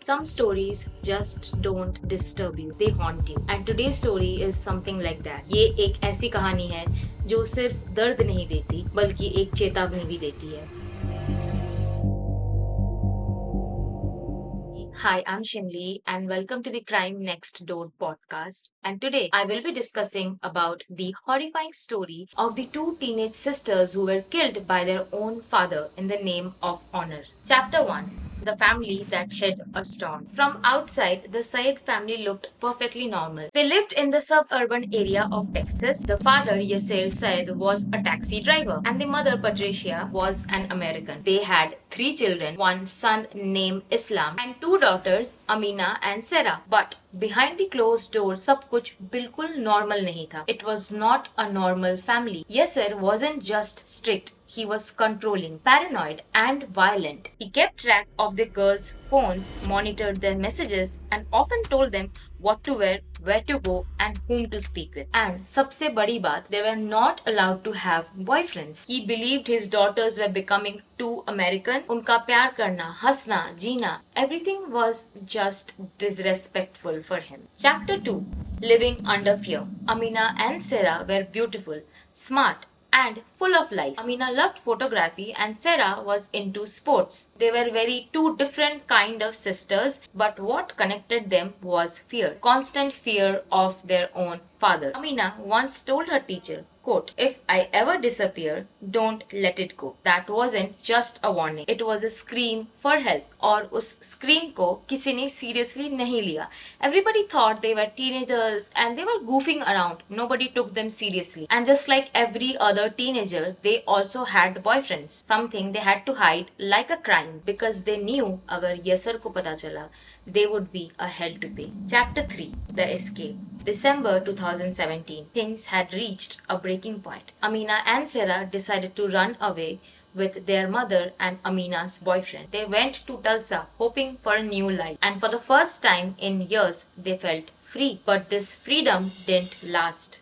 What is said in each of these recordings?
Some stories just don't disturb you, they haunt you. And today's story is something like that. ये एक ऐसी कहानी है जो सिर्फ दर्द नहीं देती बल्कि एक चेतावनी भी देती है. Hi, I'm Shinli and welcome to the Crime Next Door podcast. And today I will be discussing about the horrifying story of the two teenage sisters who were killed by their own father in the name of honor. Chapter 1. The family that hid a storm. From outside, the Syed family looked perfectly normal. They lived in the suburban area of Texas. The father, Yasser Syed, was a taxi driver, and the mother, Patricia, was an American. They had 3 children, one son named Islam, and 2 daughters, Amina and Sarah. But behind the closed doors, सब कुछ बिल्कुल normal नहीं था. It was not a normal family. Yasser wasn't just strict. He was controlling, paranoid, and violent. He kept track of the girls' phones, monitored their messages, and often told them what to wear, where to go, and whom to speak with. And सबसे बड़ी बात, they were not allowed to have boyfriends. He believed his daughters were becoming too American. उनका प्यार करना, हंसना, जीना, everything was just disrespectful for him. Chapter 2. Living under fear. Amina and Sarah were beautiful, smart, and full of life. Amina loved photography and Sarah was into sports. They were very two different kind of sisters, but what connected them was fear. Constant fear of their own father. Amina once told her teacher, quote, "If I ever disappear, don't let it go." That wasn't just a warning. It was a scream for help. और उस scream को किसी ने seriously नहीं लिया. Everybody thought they were teenagers and they were goofing around. Nobody took them seriously. And just like every other teenager, they also had boyfriends. Something they had to hide like a crime because they knew अगर yes or को पता चला, they would be a hell to pay. Chapter 3. The Escape. December 2017. Things had reached a breaking point. Amina and Sarah decided to run away with their mother and Amina's boyfriend. They went to Tulsa hoping for a new life. And for the first time in years, they felt free. But this freedom didn't last.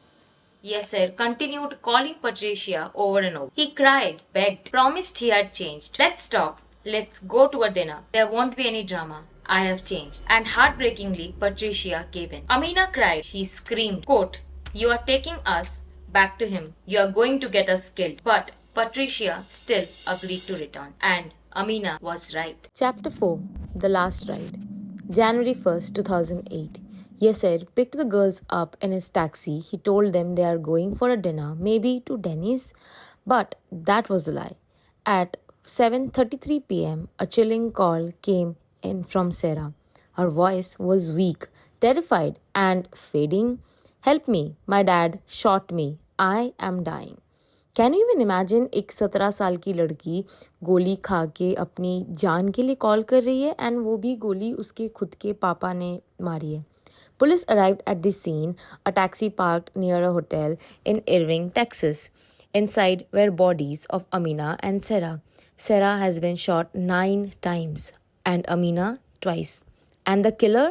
Yasser continued calling Patricia over and over. He cried, begged, promised he had changed. "Let's talk. Let's go to a dinner. There won't be any drama. I have changed." And heartbreakingly, Patricia gave in. Amina cried. She screamed, quote, "You are taking us back to him. You are going to get us killed." But Patricia still agreed to return. And Amina was right. Chapter 4. The Last Ride. January 1st, 2008. Yasser picked the girls up in his taxi. He told them they are going for a dinner, maybe to Denny's. But that was a lie. At 7:33 p.m., a chilling call came in from Sarah. Her voice was weak, terrified, and fading. "Help me, my dad shot me. I am dying." Can you even imagine एक 17 साल की लड़की गोली खा के अपनी जान के लिए कॉल कर रही है एंड वो भी गोली उसके खुद के पापा ने मारी है. Police arrived at the scene, a taxi parked near a hotel in Irving, Texas. Inside were bodies of Amina and Sarah. Sarah has been shot 9 times and Amina twice. And the killer?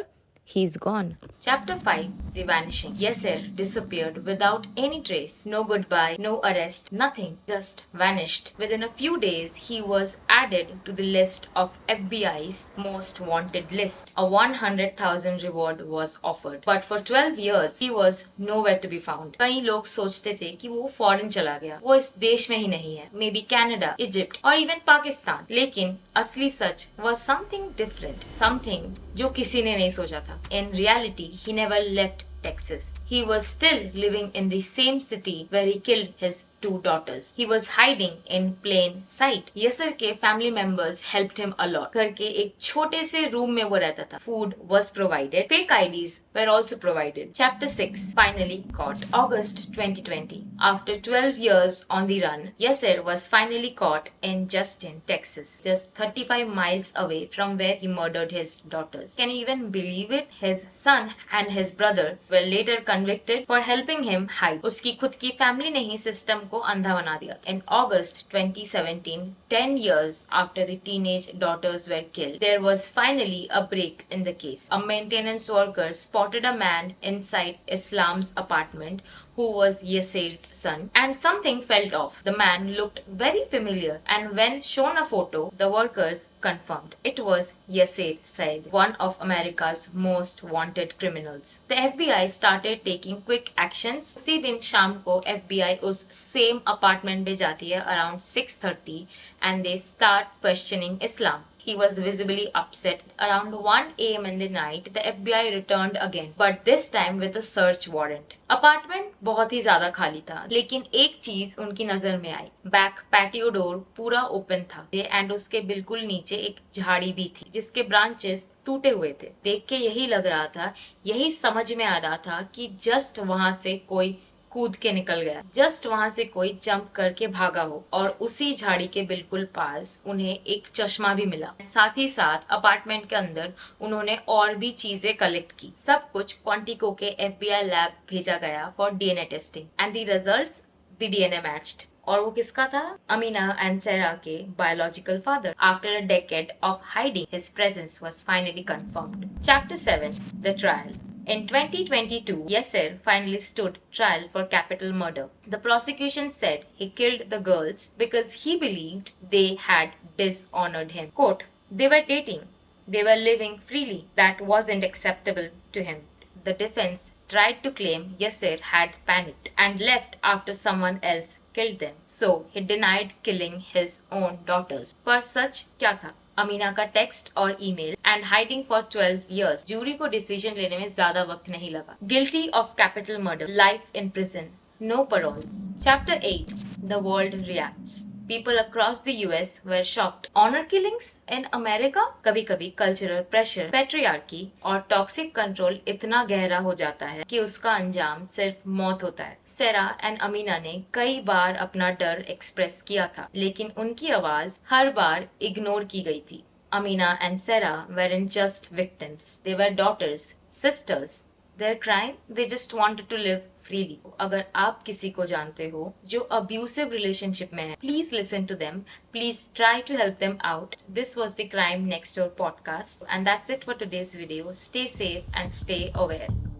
He's gone. Chapter 5. The Vanishing. Yasser disappeared without any trace. No goodbye, no arrest, nothing. Just vanished. Within a few days, he was added to the list of FBI's most wanted list. A 100,000 reward was offered. But for 12 years, he was nowhere to be found. कई लोग सोचते थे कि वो foreign चला गया. वो इस देश में ही नहीं है. Maybe Canada, Egypt, or even Pakistan. लेकिन असली सच was something different. Something जो किसी ने नहीं सोचा था. In reality, he never left Texas. He was still living in the same city where he killed his 2 daughters. He was hiding in plain sight. Yasser के family members helped him a lot. घर के एक छोटे से room में वो रहता था. Food was provided. Fake IDs were also provided. Chapter 6. Finally caught. August 2020. After 12 years on the run, Yasser was finally caught in Justin, Texas, just 35 miles away from where he murdered his daughters. Can you even believe it? His son and his brother were later convicted for helping him hide. उसकी खुद की family ने ही system को अंधा बना दिया. In August 2017, 10 years after the teenage daughters were killed, there was finally a break in the case. A maintenance worker spotted a man inside Islam's apartment who was Yasser's son, and something felt off. The man looked very familiar, and when shown a photo, the workers confirmed it was Yasser Said, one of America's most wanted criminals. The FBI started taking quick actions. उसी दिन शाम को FBI उस same apartment में जाती है around 6:30 and they start questioning Islam. He was visibly upset. Around 1 a.m. in the night, the FBI returned again, but this time with a search warrant. Apartment बहुत ही ज्यादा खाली था, लेकिन एक चीज उनकी नजर में आई. बैक पैटियो डोर पूरा ओपन था एंड उसके बिल्कुल नीचे एक झाड़ी भी थी जिसके ब्रांचेस टूटे हुए थे. देख के यही लग रहा था, यही समझ में आ रहा था कि जस्ट वहां से कोई कूद के निकल गया, जस्ट वहां से कोई जंप करके भागा हो. और उसी झाड़ी के बिल्कुल पास उन्हें एक चश्मा भी मिला. साथ ही साथ अपार्टमेंट के अंदर उन्होंने और भी चीजें कलेक्ट की. सब कुछ क्वांटिको के FBI लैब भेजा गया for DNA testing and the results the DNA matched. और वो किसका था? अमीना एंड सेरा के biological father. After a decade of hiding, his presence was finally confirmed. Chapter 7, the trial. In 2022, Yasser finally stood trial for capital murder. The prosecution said he killed the girls because he believed they had dishonored him. Quote, they were dating. They were living freely. That wasn't acceptable to him. The defense tried to claim Yasser had panicked and left after someone else killed them. So he denied killing his own daughters. पर सच क्या था? अमीना का text और email and hiding for 12 years. Jury को decision लेने में ज्यादा वक्त नहीं लगा. Guilty of capital murder, life in prison, no parole. Chapter 8, The World Reacts. People across the US were shocked. Honor killings in America? कभी-कभी cultural pressure, patriarchy और toxic control इतना गहरा हो जाता है कि उसका अंजाम सिर्फ मौत होता है. सेरा एंड अमीना ने कई बार अपना डर एक्सप्रेस किया था, लेकिन उनकी आवाज हर बार इग्नोर की गई थी. Amina and Sarah weren't just victims. They were daughters, sisters. Their crime? They just wanted to live freely. अगर आप किसी को जानते हो जो अब्यूसिव रिलेशनशिप में है, please listen to them. Please try to help them out. This was the Crime Next Door podcast, and that's it for today's video. Stay safe and stay aware.